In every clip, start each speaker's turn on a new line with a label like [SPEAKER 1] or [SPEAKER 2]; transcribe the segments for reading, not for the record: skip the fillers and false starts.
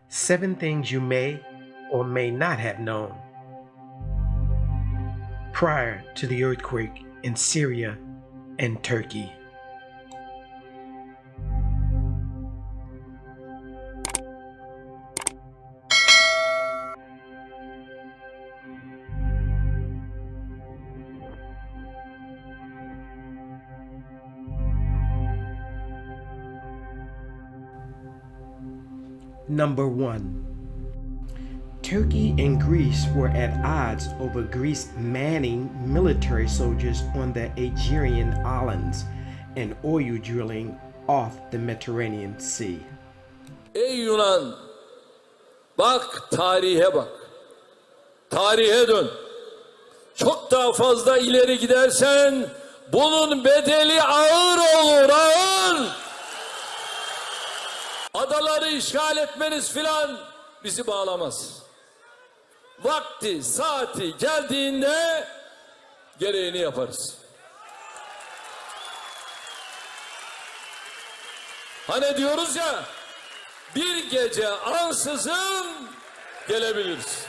[SPEAKER 1] 7 things you may or may not have known. Prior to the earthquake in Syria and Turkey. Number 1. Turkey and Greece were at odds over Greece manning military soldiers on the Aegean islands and oil drilling off the Mediterranean Sea.
[SPEAKER 2] Ey Yunan, bak tarihe bak. Tarihe dön. Çok daha fazla ileri gidersen bunun bedeli ağır olur, ağır. Adaları işgal etmeniz filan bizi bağlamaz. Vakti, saati geldiğinde gereğini yaparız. Hani diyoruz ya, bir gece ansızın gelebiliriz.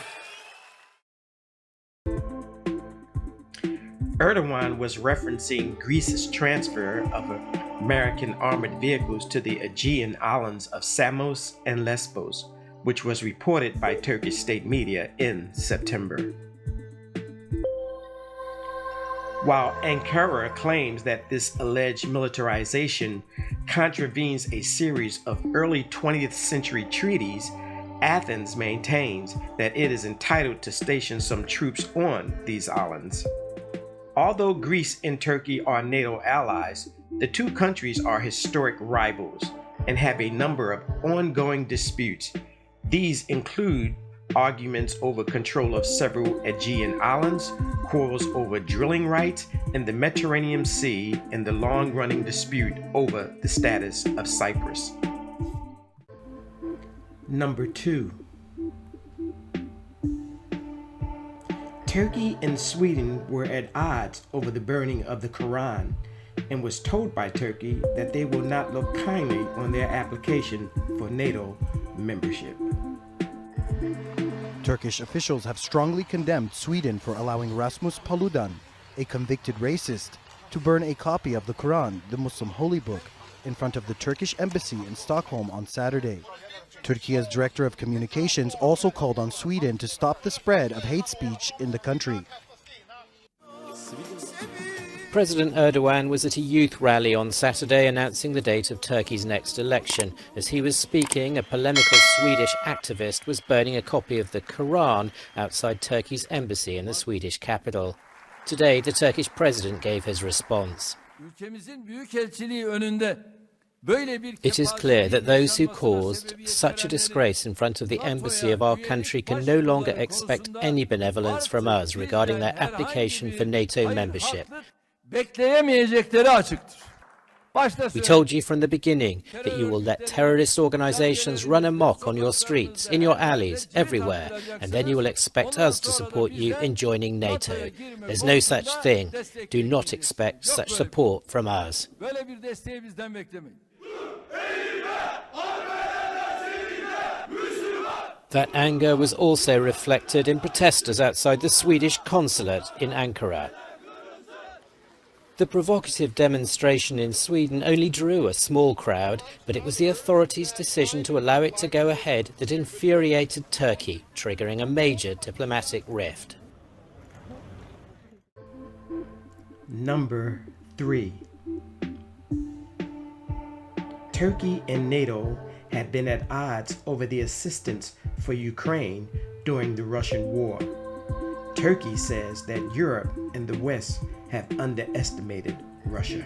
[SPEAKER 1] Erdogan was referencing Greece's transfer of American armored vehicles to the Aegean islands of Samos and Lesbos, which was reported by Turkish state media in September. While Ankara claims that this alleged militarization contravenes a series of early 20th century treaties, Athens maintains that it is entitled to station some troops on these islands. Although Greece and Turkey are NATO allies, the two countries are historic rivals and have a number of ongoing disputes. These include arguments over control of several Aegean islands, quarrels over drilling rights in the Mediterranean Sea, and the long-running dispute over the status of Cyprus. Number 2. Turkey and Sweden were at odds over the burning of the Quran and was told by Turkey that they will not look kindly on their application for NATO membership.
[SPEAKER 3] Turkish officials have strongly condemned Sweden for allowing Rasmus Paludan, a convicted racist, to burn a copy of the Quran, the Muslim holy book, in front of the Turkish embassy in Stockholm on Saturday. Turkey's director of communications also called on Sweden to stop the spread of hate speech in the country.
[SPEAKER 4] President Erdogan was at a youth rally on Saturday announcing the date of Turkey's next election. As he was speaking, a polemical Swedish activist was burning a copy of the Quran outside Turkey's embassy in the Swedish capital. Today, the Turkish president gave his response. It is clear that those who caused such a disgrace in front of the embassy of our country can no longer expect any benevolence from us regarding their application for NATO membership. We told you from the beginning that you will let terrorist organizations run amok on your streets, in your alleys, everywhere, and then you will expect us to support you in joining NATO. There's no such thing. Do not expect such support from us. That anger was also reflected in protesters outside the Swedish consulate in Ankara. The provocative demonstration in Sweden only drew a small crowd, but it was the authorities' decision to allow it to go ahead that infuriated Turkey, triggering a major diplomatic rift.
[SPEAKER 1] Number 3. Turkey and NATO had been at odds over the assistance for Ukraine during the Russian war. Turkey says that Europe and the West have underestimated Russia.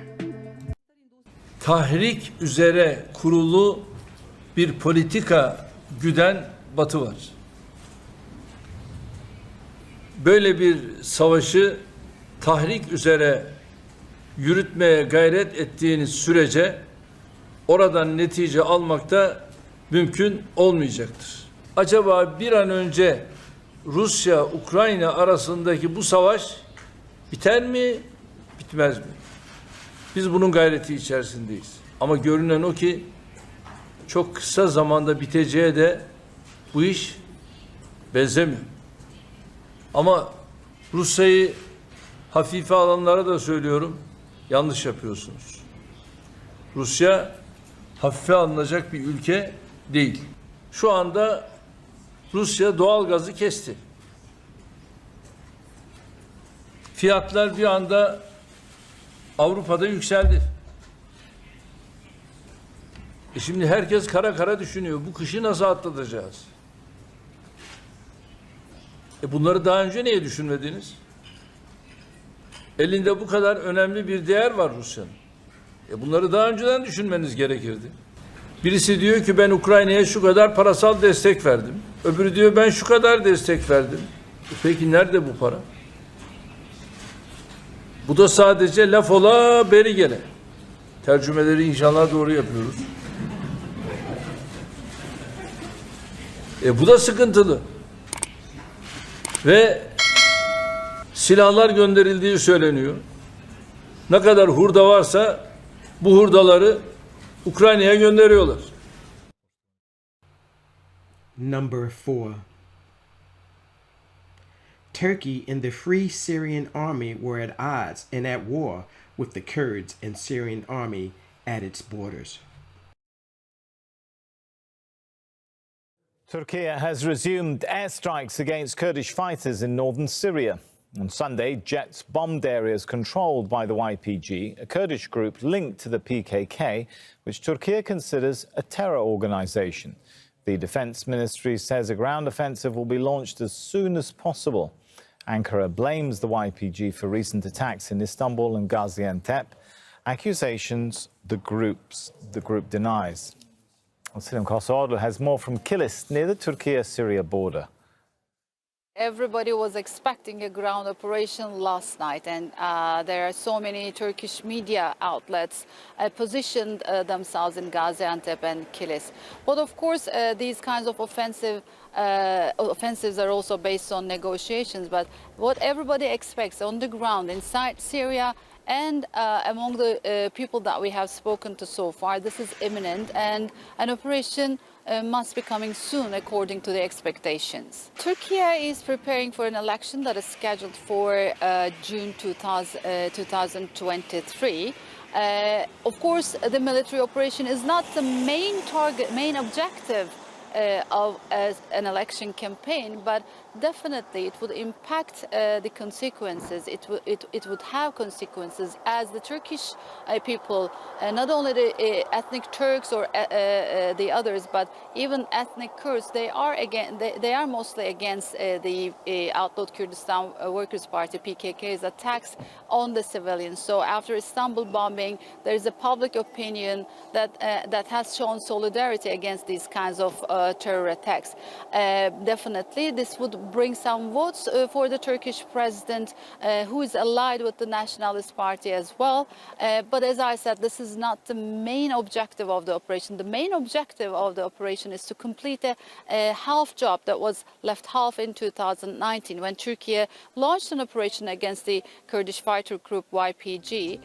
[SPEAKER 2] Tahrik üzere kurulu bir politika güden Batı var. Böyle bir savaşı tahrik üzere yürütmeye gayret ettiğiniz sürece oradan netice almak da mümkün olmayacaktır. Acaba bir an önce Rusya-Ukrayna arasındaki bu savaş biter mi, bitmez mi? Biz bunun gayreti içerisindeyiz. Ama görünen o ki çok kısa zamanda biteceği de Bu iş benzemiyor. Ama Rusya'yı hafife alanlara da söylüyorum, yanlış yapıyorsunuz. Rusya hafife alınacak bir ülke değil. Şu anda Rusya doğal gazı kesti. Fiyatlar bir anda Avrupa'da yükseldi. Şimdi herkes kara kara düşünüyor. Bu kışı nasıl atlatacağız? Bunları daha önce niye düşünmediniz? Elinde bu kadar önemli bir değer var Rusya'nın. Bunları daha önceden düşünmeniz gerekirdi. Birisi diyor ki ben Ukrayna'ya şu kadar parasal destek verdim. Öbürü diyor ben şu kadar destek verdim. Peki nerede bu para? Bu da sadece laf ola beri gele. Tercümeleri inşallah doğru yapıyoruz. Bu da sıkıntılı. Ve silahlar gönderildiği söyleniyor. Ne kadar hurda varsa bu hurdaları Ukrayna'ya gönderiyorlar.
[SPEAKER 1] Number 4. Turkey and the Free Syrian Army were at odds and at war with the Kurds and Syrian army at its borders.
[SPEAKER 5] Turkey has resumed airstrikes against Kurdish fighters in northern Syria. On Sunday, jets bombed areas controlled by the YPG, a Kurdish group linked to the PKK, which Turkey considers a terror organization. The Defense Ministry says a ground offensive will be launched as soon as possible. Ankara blames the YPG for recent attacks in Istanbul and Gaziantep, accusations the group denies. Selim Kosoğlu has more from Kilis, near the Turkey-Syria border.
[SPEAKER 6] Everybody was expecting a ground operation last night, and there are so many Turkish media outlets positioned themselves in Gaziantep and Kilis. But of course, these kinds of offensives are also based on negotiations. But what everybody expects on the ground inside Syria and among the people that we have spoken to so far, this is imminent, and an operation must be coming soon according to the expectations. Turkey is preparing for an election that is scheduled for June 2023. Of course, the military operation is not the main objective of an election campaign, but definitely it would impact the consequences. It would have consequences, as the Turkish people, not only the ethnic Turks or the others, but even ethnic Kurds, they are mostly against the outlawed Kurdistan Workers' Party (PKK's) attacks on the civilians. So after Istanbul bombing, there is a public opinion that has shown solidarity against these kinds of terror attacks. Definitely, this would bring some votes for the Turkish president, who is allied with the Nationalist Party as well. But as I said, this is not the main objective of the operation. The main objective of the operation is to complete a half job that was left half in 2019, when Turkey launched an operation against the Kurdish fighter group YPG.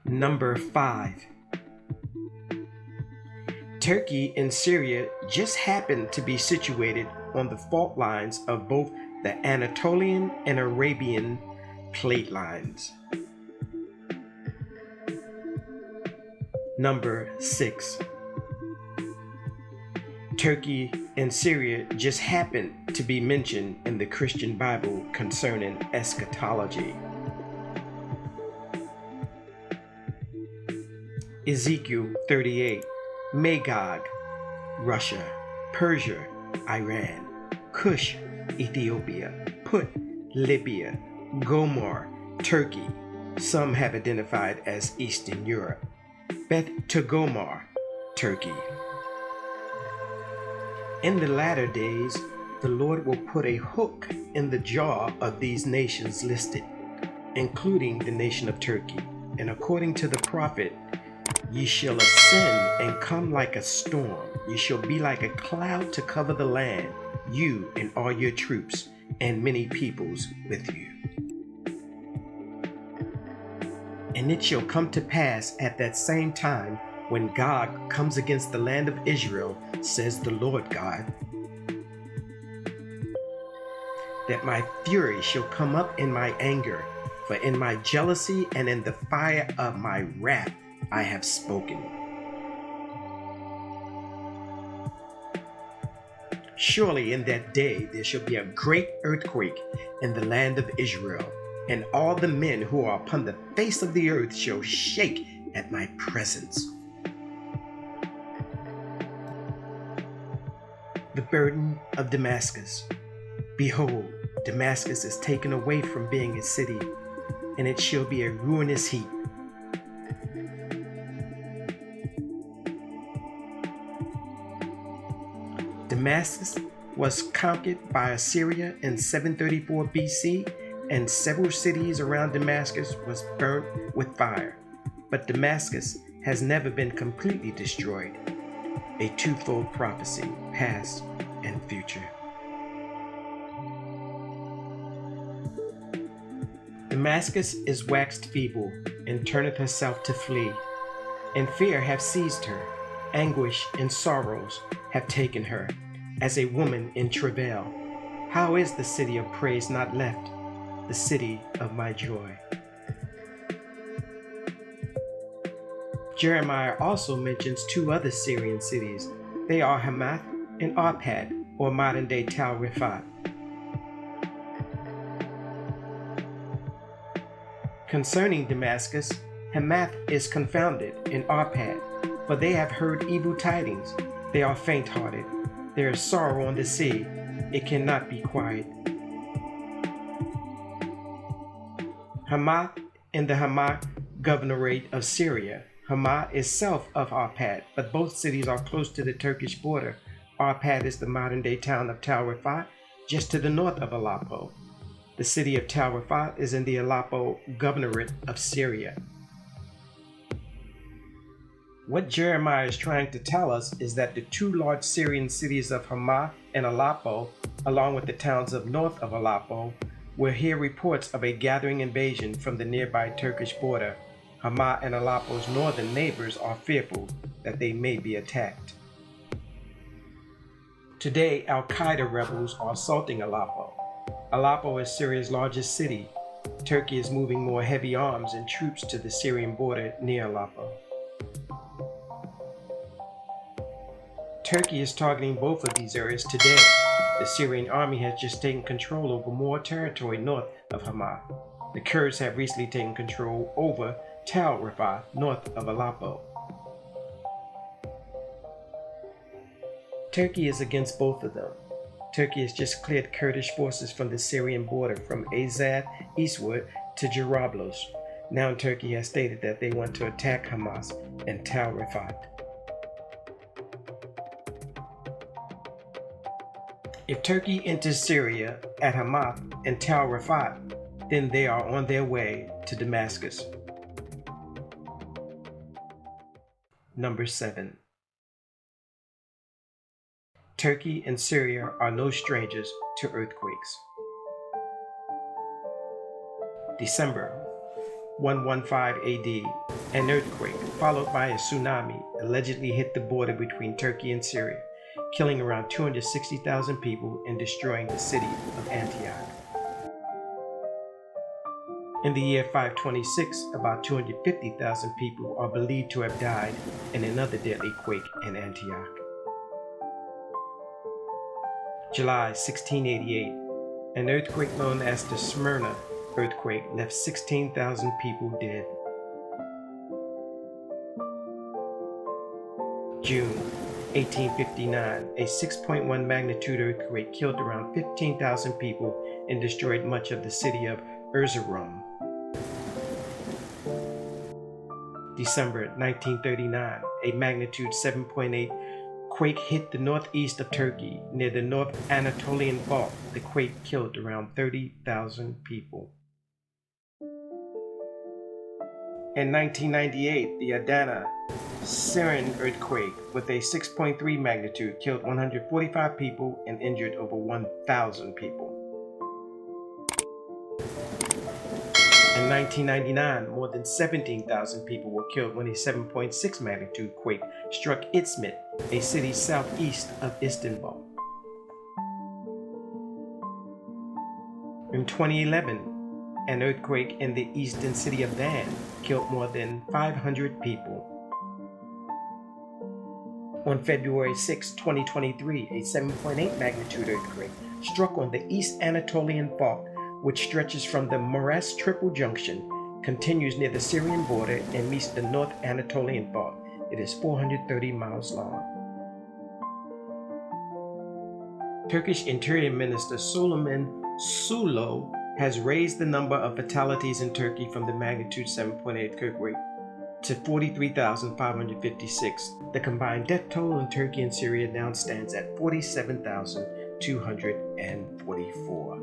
[SPEAKER 1] Number 5. Turkey and Syria just happen to be situated on the fault lines of both the Anatolian and Arabian plate lines. Number 6. Turkey and Syria just happen to be mentioned in the Christian Bible concerning eschatology. Ezekiel 38, Magog, Russia, Persia, Iran, Cush, Ethiopia, Put, Libya, Gomor, Turkey. Some have identified as Eastern Europe. Beth Togarmah, Turkey. In the latter days, the Lord will put a hook in the jaw of these nations listed, including the nation of Turkey. And according to the prophet, ye shall ascend and come like a storm. Ye shall be like a cloud to cover the land, you and all your troops, and many peoples with you. And it shall come to pass at that same time, when God comes against the land of Israel, says the Lord God, that my fury shall come up in my anger, for in my jealousy and in the fire of my wrath I have spoken. Surely in that day there shall be a great earthquake in the land of Israel, and all the men who are upon the face of the earth shall shake at my presence. The burden of Damascus. Behold, Damascus is taken away from being a city, and it shall be a ruinous heap. Damascus was conquered by Assyria in 734 BC, and several cities around Damascus was burnt with fire. But Damascus has never been completely destroyed. A twofold prophecy, past and future. Damascus is waxed feeble, and turneth herself to flee. And fear hath seized her, anguish and sorrows have taken her, as a woman in travail. How is the city of praise not left, the city of my joy? Jeremiah also mentions two other Syrian cities. They are Hamath and Arpad, or modern-day Tal Rifat. Concerning Damascus, Hamath is confounded, and Arpad, for they have heard evil tidings. They are faint-hearted. There is sorrow on the sea. It cannot be quiet. Hamath in the Hamath governorate of Syria. Hamath is south of Arpad, but both cities are close to the Turkish border. Arpad is the modern-day town of Tal Rifat, just to the north of Aleppo. The city of Tal Rifat is in the Aleppo governorate of Syria. What Jeremiah is trying to tell us is that the two large Syrian cities of Hamath and Aleppo, along with the towns of north of Aleppo, will hear reports of a gathering invasion from the nearby Turkish border. Hamath and Aleppo's northern neighbors are fearful that they may be attacked. Today, Al-Qaeda rebels are assaulting Aleppo. Aleppo is Syria's largest city. Turkey is moving more heavy arms and troops to the Syrian border near Aleppo. Turkey is targeting both of these areas today. The Syrian army has just taken control over more territory north of Hamath. The Kurds have recently taken control over Tal Rifat, north of Aleppo. Turkey is against both of them. Turkey has just cleared Kurdish forces from the Syrian border from Azad eastward to Jarablus. Now Turkey has stated that they want to attack Hamas and Tal Rifat. If Turkey enters Syria at Hamath and Tal Rifat, then they are on their way to Damascus. Number 7. Turkey and Syria are no strangers to earthquakes. December. 115 AD, an earthquake followed by a tsunami allegedly hit the border between Turkey and Syria, killing around 260,000 people and destroying the city of Antioch. In the year 526, about 250,000 people are believed to have died in another deadly quake in Antioch. July 1688, an earthquake known as the Smyrna earthquake left 16,000 people dead. June 1859, a 6.1 magnitude earthquake killed around 15,000 people and destroyed much of the city of Erzurum. December 1939, a magnitude 7.8 quake hit the northeast of Turkey near the North Anatolian Fault. The quake killed around 30,000 people. In 1998, the Adana, Syrian earthquake with a 6.3 magnitude killed 145 people and injured over 1,000 people. In 1999, more than 17,000 people were killed when a 7.6 magnitude quake struck Izmit, a city southeast of Istanbul. In 2011, an earthquake in the eastern city of Van killed more than 500 people. On February 6, 2023, a 7.8 magnitude earthquake struck on the East Anatolian Fault, which stretches from the Moras Triple Junction, continues near the Syrian border, and meets the North Anatolian Fault. It is 430 miles long. Turkish Interior Minister Süleyman Soylu has raised the number of fatalities in Turkey from the magnitude 7.8 earthquake to 43,556. The combined death toll in Turkey and Syria now stands at 47,244.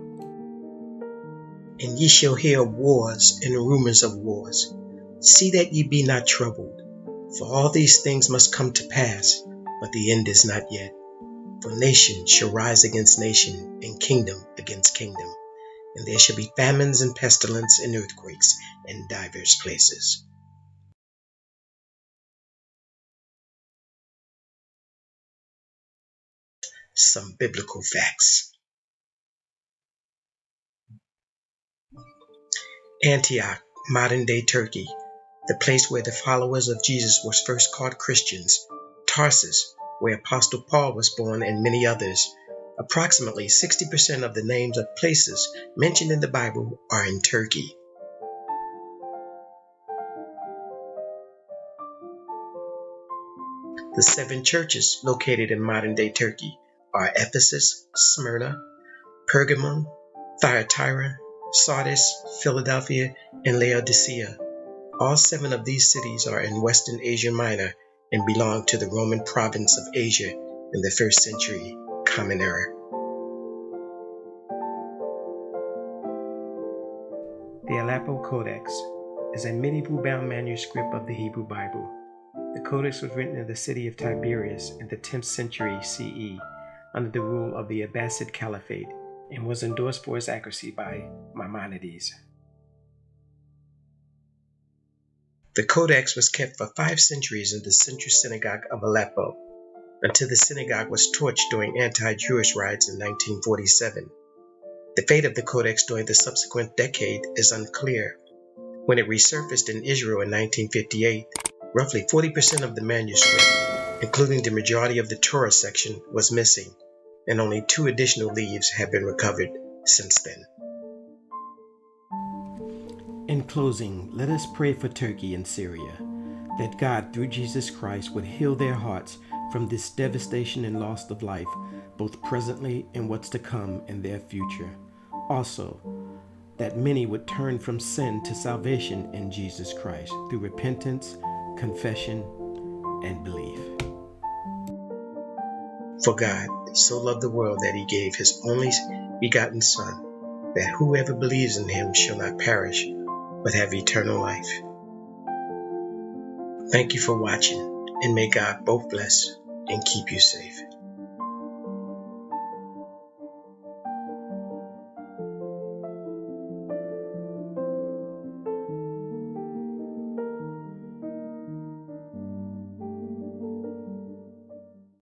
[SPEAKER 7] And ye shall hear of wars and rumors of wars. See that ye be not troubled, for all these things must come to pass, but the end is not yet. For nation shall rise against nation, and kingdom against kingdom, and there shall be famines and pestilence and earthquakes in divers places. Some biblical facts. Antioch, modern-day Turkey, the place where the followers of Jesus were first called Christians. Tarsus, where Apostle Paul was born, and many others. Approximately 60% of the names of places mentioned in the Bible are in Turkey. The 7 churches located in modern-day Turkey are Ephesus, Smyrna, Pergamum, Thyatira, Sardis, Philadelphia, and Laodicea. All 7 of these cities are in Western Asia Minor and belong to the Roman province of Asia in the 1st century Common Era.
[SPEAKER 1] The Aleppo Codex is a medieval-bound manuscript of the Hebrew Bible. The Codex was written in the city of Tiberias in the 10th century CE under the rule of the Abbasid Caliphate, and was endorsed for its accuracy by Maimonides.
[SPEAKER 7] The Codex was kept for 5 centuries in the Central Synagogue of Aleppo, until the synagogue was torched during anti-Jewish riots in 1947. The fate of the Codex during the subsequent decade is unclear. When it resurfaced in Israel in 1958, roughly 40% of the manuscript, including the majority of the Torah section, was missing, and only 2 additional leaves have been recovered since then.
[SPEAKER 1] In closing, let us pray for Turkey and Syria, that God, through Jesus Christ, would heal their hearts from this devastation and loss of life, both presently and what's to come in their future. Also, that many would turn from sin to salvation in Jesus Christ through repentance, confession, and belief.
[SPEAKER 7] For God so loved the world that he gave his only begotten Son, that whoever believes in him shall not perish, but have eternal life. Thank you for watching, and may God both bless and keep you safe.